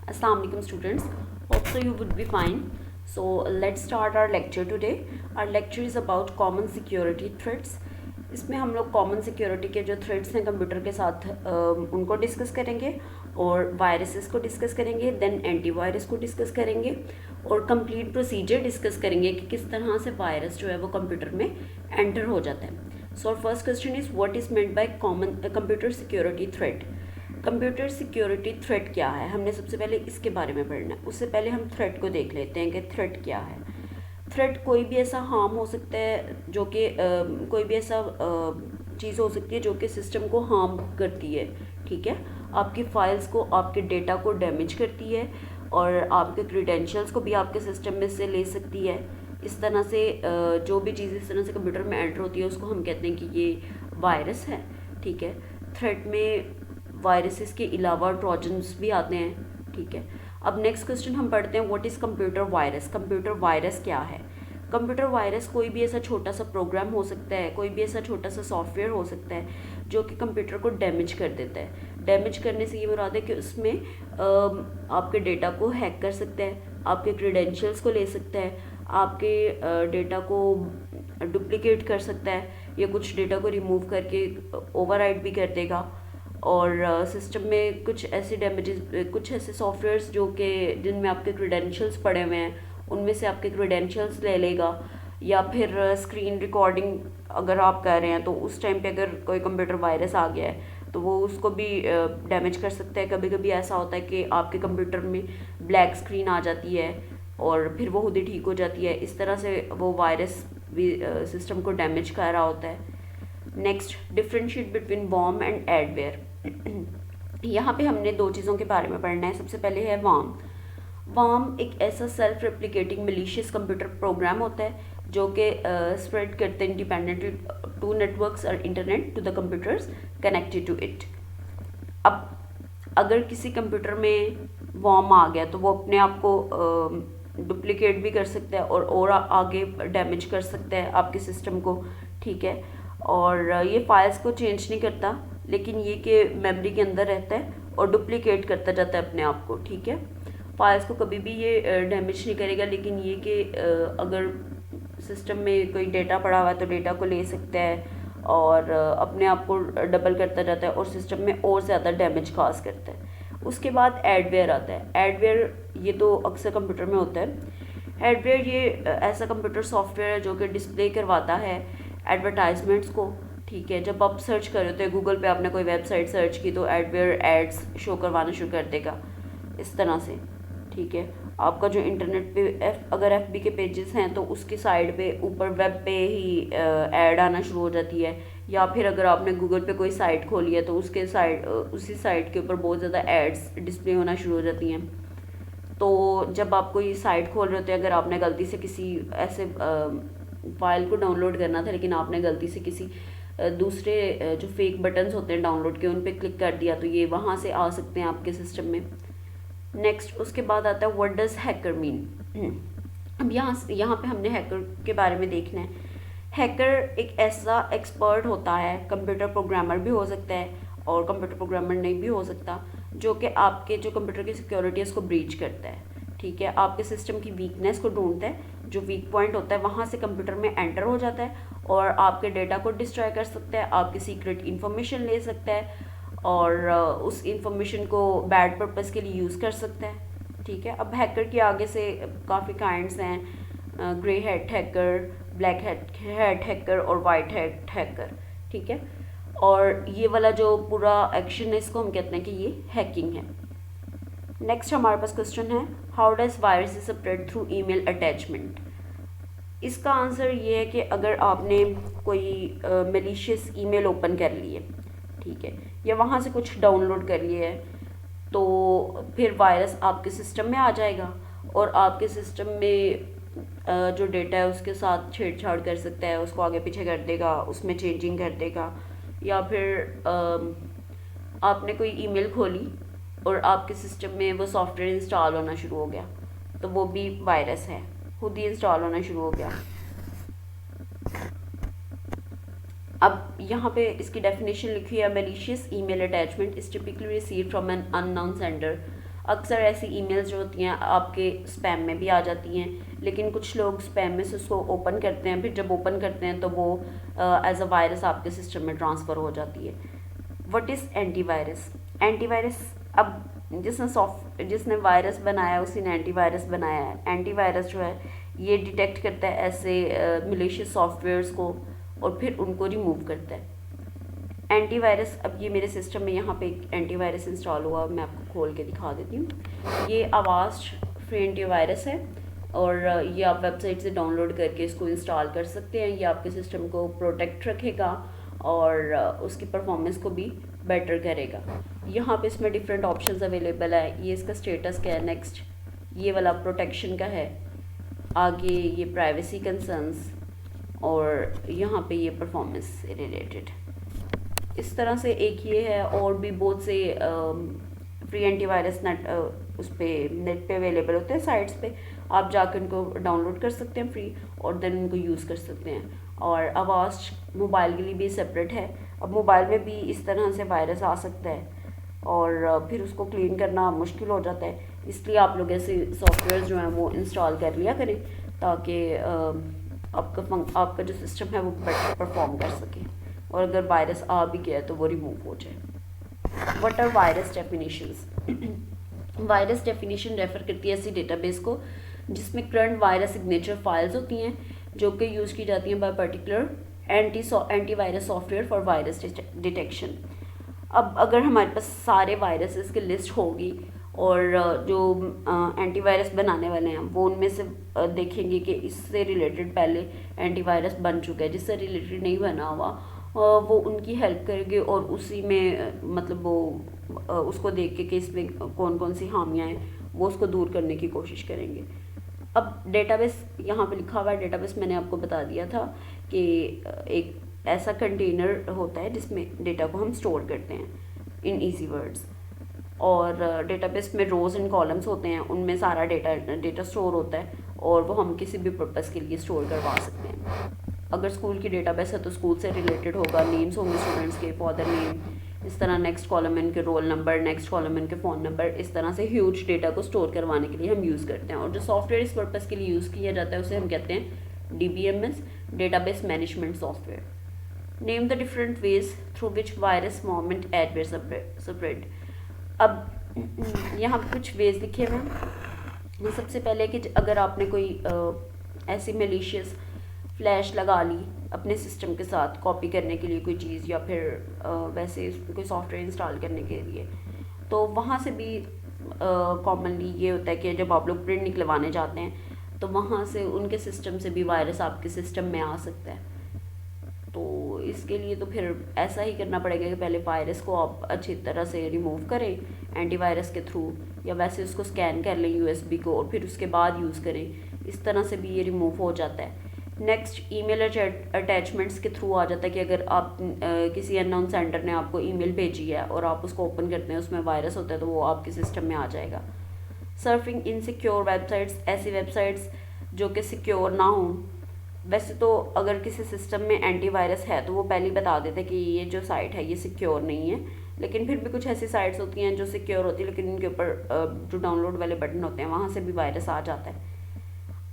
Assalamu alaikum students. Hope so you would be fine. So let's start our lecture today. Our lecture is about common security threats. इसमें हम लोग common security के जो threads हैं computer के साथ उनको डिस्कस करेंगे और वायरसेस को डिस्कस करेंगे, देन एंटीवायरस को डिस्कस करेंगे और कंप्लीट प्रोसीजर डिस्कस करेंगे कि किस तरह से वायरस जो है वो कंप्यूटर में एंटर हो जाता है. So first question is what is meant by common computer security threat. Computer security threat क्या है, हमने सबसे पहले इसके बारे में पढ़ना है. उससे पहले हम थ्रेट को देख लेते हैं कि थ्रेट क्या है. थ्रेट कोई भी ऐसा हार्म हो सकता है जो कि कोई भी ऐसा चीज़ हो सकती है जो कि सिस्टम को हार्म करती है. ठीक है, आपकी फाइल्स को, आपके डेटा को डैमेज करती है और आपके क्रीडेंशियल्स को भी आपके सिस्टम में से ले सकती है. इस तरह से जो भी चीज़ इस तरह से कंप्यूटर में एंटर होती है उसको हम कहते हैं कि ये वायरस है. ठीक है, थ्रेट में वायरसेस के अलावा ट्रोजन्स भी आते हैं. ठीक है, अब नेक्स्ट क्वेश्चन हम पढ़ते हैं what is computer virus. Computer virus क्या है. कंप्यूटर वायरस कोई भी ऐसा छोटा सा प्रोग्राम हो सकता है, कोई भी ऐसा छोटा सा सॉफ्टवेयर हो सकता है जो कि कंप्यूटर को डैमेज कर देता है. डैमेज करने से ये मुराद है कि उसमें आपके डेटा को हैक कर सकता है, आपके क्रीडेंशियल्स को ले सकता है, आपके डेटा को डुप्लिकेट कर सकता है या कुछ डेटा को रिमूव करके ओवरराइट भी कर देगा. और सिस्टम में कुछ ऐसे डैमेजेस, कुछ ऐसे सॉफ्टवेयर्स जो कि जिनमें आपके क्रीडेंशियल्स पड़े हुए हैं उनमें से आपके क्रीडेंशियल्स ले लेगा. या फिर स्क्रीन रिकॉर्डिंग अगर आप कर रहे हैं तो उस टाइम पे अगर कोई कंप्यूटर वायरस आ गया है तो वो उसको भी डैमेज कर सकता है. कभी कभी ऐसा होता है कि आपके कंप्यूटर में ब्लैक स्क्रीन आ जाती है और फिर वो खुद ही ठीक हो जाती है. इस तरह से वो वायरस भी सिस्टम को डैमेज कर रहा होता है. Next, differentiate between worm and adware. यहाँ पे हमने दो चीज़ों के बारे में पढ़ना है. सबसे पहले है वार्म. वार्म एक ऐसा self replicating malicious computer program होता है जो कि स्प्रेड करते हैं इंडिपेंडेंटली टू नेटवर्क्स और internet to the computers connected to it. अब अगर किसी कंप्यूटर में वार्म आ गया तो वो अपने आप को डुप्लिकेट भी कर सकता है और आगे डैमेज कर सकता है आपके सिस्टम को. ठीक है, और ये फाइल्स को चेंज नहीं करता लेकिन ये कि मेमोरी के अंदर रहता है और डुप्लिकेट करता जाता है अपने आप को. ठीक है, फाइल्स को कभी भी ये डैमेज नहीं करेगा लेकिन ये कि अगर सिस्टम में कोई डेटा पड़ा हुआ है तो डेटा को ले सकता है और अपने आप को डबल करता जाता है और सिस्टम में और ज़्यादा डैमेज काज करता है. उसके बाद एडवेयर आता है. एडवेयर ये तो अक्सर कंप्यूटर में होता है. एडवेयर ये ऐसा कंप्यूटर सॉफ्टवेयर है जो कि डिस्प्ले करवाता है एडवर्टाइजमेंट्स को. ठीक है, जब आप सर्च कर रहे होते हैं गूगल पे, आपने कोई वेबसाइट सर्च की तो एडवेयर एड्स शो करवाना शुरू कर देगा इस तरह से. ठीक है, आपका जो इंटरनेट पे अगर FB के पेजेस हैं तो उसकी साइड पे ऊपर वेब पे ही ऐड आना शुरू हो जाती है. या फिर अगर आपने गूगल पे कोई साइट खोली है तो उसके साइड उसी साइट के ऊपर बहुत ज़्यादा एड्स डिस्प्ले होना शुरू हो जाती हैं. तो जब आप कोई साइट खोल रहे होते हैं, अगर आपने गलती से किसी ऐसे फाइल को डाउनलोड करना था लेकिन आपने गलती से किसी दूसरे जो फेक बटन्स होते हैं डाउनलोड के उन पर क्लिक कर दिया तो ये वहाँ से आ सकते हैं आपके सिस्टम में. नेक्स्ट, उसके बाद आता है व्हाट डज हैकर मीन. अब यहाँ पे हमने हैकर के बारे में देखना है. हैकर एक ऐसा एक्सपर्ट होता है, कंप्यूटर प्रोग्रामर भी हो सकता है और कंप्यूटर प्रोग्रामर नहीं भी हो सकता, जो कि आपके जो कंप्यूटर की सिक्योरिटी है उसको ब्रीच करता है. ठीक है, आपके सिस्टम की वीकनेस को ढूंढता है, जो वीक पॉइंट होता है वहाँ से कंप्यूटर में एंटर हो जाता है और आपके डेटा को डिस्ट्रॉय कर सकता है, आपकी सीक्रेट इन्फॉर्मेशन ले सकता है और उस इंफॉर्मेशन को बैड पर्पस के लिए यूज़ कर सकता है. ठीक है, अब हैकर के आगे से काफ़ी काइंड्स हैं. Grey hat hacker, black hat hacker और वाइट हैट हैकर. ठीक है, और ये वाला जो पूरा एक्शन है इसको हम कहते हैं कि ये हैकिंग है. नेक्स्ट हमारे पास क्वेश्चन है how does virus spread through email attachment. इसका आंसर ये है कि अगर आपने कोई मेलिशियस ईमेल ओपन कर ली है, ठीक है, या वहाँ से कुछ डाउनलोड कर लिया है तो फिर वायरस आपके सिस्टम में आ जाएगा और आपके सिस्टम में जो डेटा है उसके साथ छेड़छाड़ कर सकता है, उसको आगे पीछे कर देगा, उसमें चेंजिंग कर देगा. या फिर आपने कोई ईमेल खोली और आपके सिस्टम में वो सॉफ्टवेयर इंस्टॉल होना शुरू हो गया तो वो भी वायरस है, खुद ही इंस्टॉल होना शुरू हो गया. अब यहाँ पे इसकी डेफिनेशन लिखी है, malicious email attachment is typically received from an unknown sender. अक्सर ऐसी ईमेल्स जो होती हैं आपके स्पैम में भी आ जाती हैं, लेकिन कुछ लोग स्पैम में से उसको ओपन करते हैं, फिर जब ओपन करते हैं तो वो एज अ वायरस आपके सिस्टम में ट्रांसफ़र हो जाती है। What is antivirus? एंटीवायरस, अब जिसने वायरस बनाया उसी ने एंटीवायरस बनाया है। एंटीवायरस जो है ये डिटेक्ट करता है ऐसे मिलिशियस सॉफ्टवेयर्स को और फिर उनको रिमूव करता है। एंटीवायरस, अब ये मेरे सिस्टम में यहाँ पे एक एंटीवायरस इंस्टॉल हुआ, मैं आपको खोल के दिखा देती हूँ। ये आवास्ट फ्री एंटीवायरस है और ये आप वेबसाइट से डाउनलोड करके इसको इंस्टॉल कर सकते हैं। ये आपके सिस्टम को प्रोटेक्ट रखेगा और उसकी परफॉर्मेंस को भी बेटर करेगा। यहाँ पे इसमें डिफरेंट ऑप्शंस अवेलेबल है। ये इसका स्टेटस क्या है, नेक्स्ट, ये वाला प्रोटेक्शन का है, आगे ये प्राइवेसी कंसर्न्स और यहाँ पे ये परफॉर्मेंस से रिलेटेड। इस तरह से एक ये है, और भी बहुत से फ्री एंटीवायरस उस पर नेट पे अवेलेबल होते हैं, साइट्स पे आप जाकर उनको डाउनलोड कर सकते हैं फ्री और देन उनको यूज़ कर सकते हैं। और आवास्ट मोबाइल के लिए भी सेपरेट है। अब मोबाइल में भी इस तरह से वायरस आ सकता है और फिर उसको क्लीन करना मुश्किल हो जाता है, इसलिए आप लोग ऐसे सॉफ्टवेयर जो हैं वो इंस्टॉल कर लिया करें ताकि आपका जो सिस्टम है वो बेटर परफॉर्म कर सके और अगर वायरस आ भी गया तो वो रिमूव हो जाए। What are virus definitions? Virus definition refer करती है ऐसी डेटाबेस को जिसमें करंट वायरस सिग्नेचर फाइल्स होती हैं जो कि यूज़ की जाती हैं by particular antivirus software for virus detection. अब अगर हमारे पास सारे वायरसेस की लिस्ट होगी और जो एंटीवायरस बनाने वाले हैं वो उनमें से देखेंगे कि इससे रिलेटेड पहले एंटीवायरस बन चुका है, जिससे रिलेटेड नहीं बना हुआ वो उनकी हेल्प करेंगे और उसी में मतलब वो उसको देख के कि इसमें कौन कौन सी खामियाँ हैं वो उसको दूर करने की कोशिश करेंगे। अब डेटाबेस यहाँ पे लिखा हुआ है, डेटाबेस मैंने आपको बता दिया था कि एक ऐसा कंटेनर होता है जिसमें डेटा को हम स्टोर करते हैं इन इजी वर्ड्स, और डेटाबेस में रोज़ एंड कॉलम्स होते हैं, उनमें सारा डेटा स्टोर होता है और वो हम किसी भी पर्पज़ के लिए स्टोर करवा सकते हैं। अगर स्कूल की डेटाबेस है तो स्कूल से रिलेटेड होगा, नेम्स होंगे स्टूडेंट्स के, फादर नेम, इस तरह नेक्स्ट कॉलम में इनके रोल नंबर, नेक्स्ट कॉलम में इनके फ़ोन नंबर, इस तरह से ह्यूज डेटा को स्टोर करवाने के लिए हम यूज़ करते हैं। और जो सॉफ्टवेयर इस पर्पज़ के लिए यूज़ किया जाता है उसे हम कहते हैं DBMS, database management software. Name the different ways through which virus moment adware spread. अब यहाँ पे कुछ वेज लिखे हुए हैं। सबसे पहले कि अगर आपने कोई ऐसी मेलिशियस फ्लैश लगा ली अपने सिस्टम के साथ कॉपी करने के लिए कोई चीज़, या फिर वैसे कोई सॉफ्टवेयर इंस्टॉल करने के लिए, तो वहाँ से भी कॉमनली ये होता है कि जब आप लोग प्रिंट निकलवाने जाते हैं तो वहाँ से उनके सिस्टम से भी वायरस आपके सिस्टम में आ सकता है। तो इसके लिए तो फिर ऐसा ही करना पड़ेगा कि पहले वायरस को आप अच्छी तरह से रिमूव करें एंटीवायरस के थ्रू, या वैसे उसको स्कैन कर लें USB को और फिर उसके बाद यूज़ करें, इस तरह से भी ये रिमूव हो जाता है। नेक्स्ट, ईमेल अटैचमेंट्स के थ्रू आ जाता है कि अगर आप किसी अननोन सेंडर ने आपको ईमेल भेजी है और आप उसको ओपन करते हैं, उसमें वायरस होता है तो वो आपके सिस्टम में आ जाएगा। सर्फिंग इनसिक्योर वेबसाइट्स, ऐसी वेबसाइट्स जो कि सिक्योर ना हों। वैसे तो अगर किसी सिस्टम में एंटीवायरस है तो वो पहले ही बता देते हैं कि ये जो साइट है ये सिक्योर नहीं है, लेकिन फिर भी कुछ ऐसी साइट्स होती हैं जो सिक्योर होती है लेकिन उनके ऊपर जो डाउनलोड वाले बटन होते हैं वहाँ से भी वायरस आ जाता है।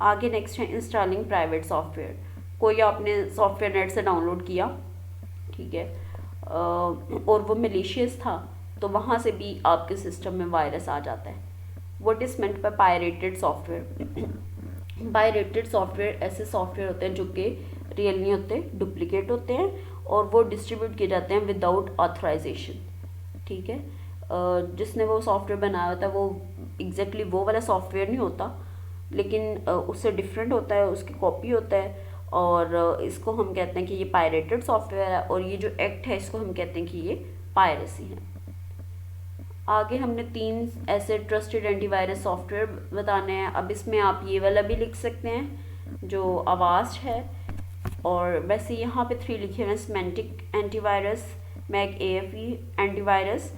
आगे नेक्स्ट है इंस्टॉलिंग प्राइवेट सॉफ्टवेयर। कोई आपने सॉफ्टवेयर नेट से डाउनलोड किया, ठीक है, और वो मेलिशियस था तो वहाँ से भी आपके सिस्टम में वायरस आ जाता है। What is meant by pirated software? Pirated software ऐसे सॉफ्टवेयर होते हैं जो कि रियल नहीं होते, डुप्लीकेट होते हैं और वो डिस्ट्रीब्यूट किए जाते हैं विदाउट ऑथराइजेशन, ठीक है। जिसने वो सॉफ्टवेयर बनाया होता है वो एग्जैक्टली वो वाला सॉफ्टवेयर नहीं होता, लेकिन उससे डिफरेंट होता है, उसकी कॉपी होता है और इसको हम कहते हैं कि ये पायरेटेड सॉफ्टवेयर है और ये जो एक्ट है इसको हम कहते हैं कि ये पायरेसी है। आगे हमने 3 ऐसे ट्रस्टेड एंटीवायरस सॉफ्टवेयर बताने हैं। अब इसमें आप ये वाला भी लिख सकते हैं जो आवास्ट है, और वैसे यहाँ पे 3 लिखे हुए हैं, Symantec antivirus, McAfee AFE antivirus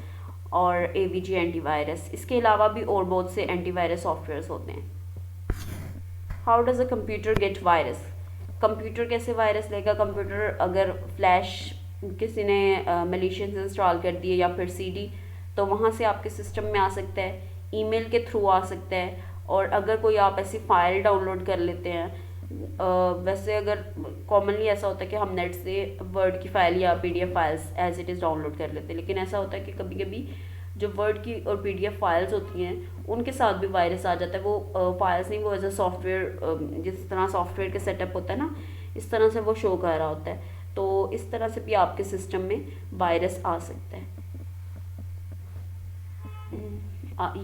और AVG एंटीवायरस। इसके अलावा भी और बहुत से एंटीवायरस सॉफ्टवेयर्स होते हैं। How does a computer get virus? Computer कैसे वायरस लेगा? कंप्यूटर अगर फ्लैश किसी ने मलेशियन इंस्टॉल कर दिए या फिर CD, तो वहाँ से आपके सिस्टम में आ सकता है। ईमेल के थ्रू आ सकता है, और अगर कोई आप ऐसी फ़ाइल डाउनलोड कर लेते हैं, वैसे अगर कॉमनली ऐसा होता है कि हम नेट से वर्ड की फ़ाइल या PDF files as it is download कर लेते हैं, लेकिन ऐसा होता है कि कभी कभी जो वर्ड की और पीडीएफ फाइल्स होती हैं उनके साथ भी वायरस आ जाता है। वो फाइल्स नहीं, वो एज अ सॉफ्टवेयर, जिस तरह सॉफ्टवेयर के सेटअप होता है ना, इस तरह से वो शो कर रहा होता है। तो इस तरह से भी आपके सिस्टम में वायरस आ सकता है।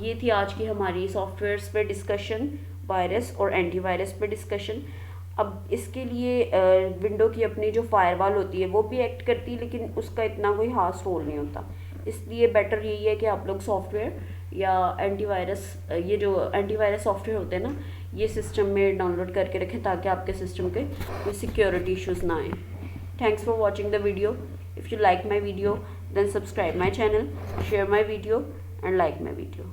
ये थी आज की हमारी सॉफ्टवेयर्स पे डिस्कशन, वायरस और एंटीवायरस पे डिस्कशन। अब इसके लिए विंडो की अपनी जो फायरवॉल होती है वो भी एक्ट करती है, लेकिन उसका इतना कोई खास रोल नहीं होता। इसलिए बेटर यही है कि आप लोग सॉफ्टवेयर या एंटीवायरस, ये जो एंटीवायरस सॉफ्टवेयर होते हैं ना, ये सिस्टम में डाउनलोड करके रखें ताकि आपके सिस्टम के कोई सिक्योरिटी इश्यूज़ ना आए। Thanks for watching the video. If you like my video, then subscribe my channel, share my video and like my video.